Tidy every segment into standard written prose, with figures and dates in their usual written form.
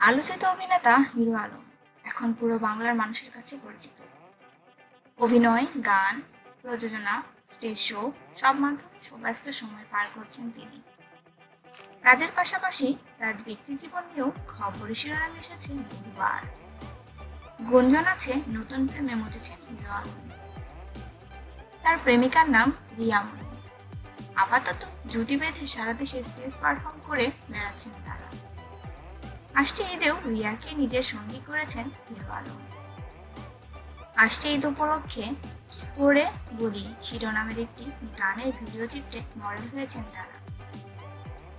আলোচিত অভিনেতা হিরো আলম এখন পুরো বাংলার মানুষের কাছে পরিচিত। অভিনয়, গান, প্রযোজনা, স্টেজ শো সব মাধ্যমে ব্যস্ত সময় পার করছেন তিনি। কাজের পাশাপাশি তার ব্যক্তিজীবন নিয়েও খবরের শিরোনামে এসেছে বহুবার। গুঞ্জন আছে নতুন প্রেমে মজেছেন হিরো আলম। তার প্রেমিকার নাম রিয়া মনি। আপাতত জুটি বেঁধে সারা দেশে স্টেজ পারফর্ম করে বেড়াচ্ছেন তারা। আসছে ঈদেও রিয়াকে নিজের সঙ্গী করেছেন হিরো আলম। আসছে ঈদ উপলক্ষে কি করে বলি শিরোনামের একটি গানের ভিডিও চিত্রে মডেল হয়েছেন তারা।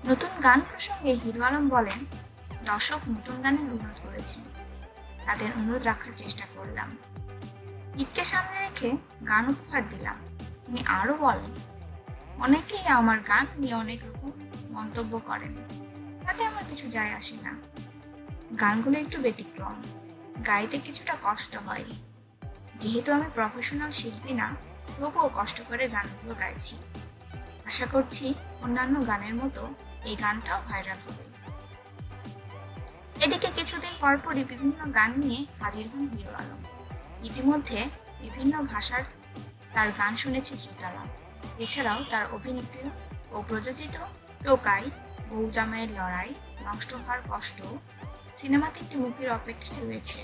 নতুন গান প্রসঙ্গে হিরো আলম বলেন, দর্শক নতুন গানের অনুরোধ করেছেন, তাদের অনুরোধ রাখার চেষ্টা করলাম। ঈদকে সামনে রেখে গান উপহার দিলাম। তিনি আরো বলেন, অনেকেই আমার গান নিয়ে অনেক রকম মন্তব্য করেন, তাতে আমার কিছু যায় আসে না। গানগুলো একটু ব্যতিক্রম, গাইতে কিছুটা কষ্ট হয়। যেহেতু আমি প্রফেশনাল শিল্পী না, তবুও কষ্ট করে গানগুলো গাইছি। আশা করছি অন্যান্য গানের মতো এই গানটাও ভাইরাল হবে। এদিকে কিছুদিন পরপরই বিভিন্ন গান নিয়ে হাজির হন হিরো আলম। ইতিমধ্যে বিভিন্ন ভাষার তার গান শুনেছে শ্রোতারা। এছাড়াও তার অভিনীত ও প্রযোজিত টোকাই, বউ জামাইয়ের লড়াই, নষ্ট হওয়ার কষ্ট সিনেমাতে একটি মুক্তির অপেক্ষায় রয়েছে।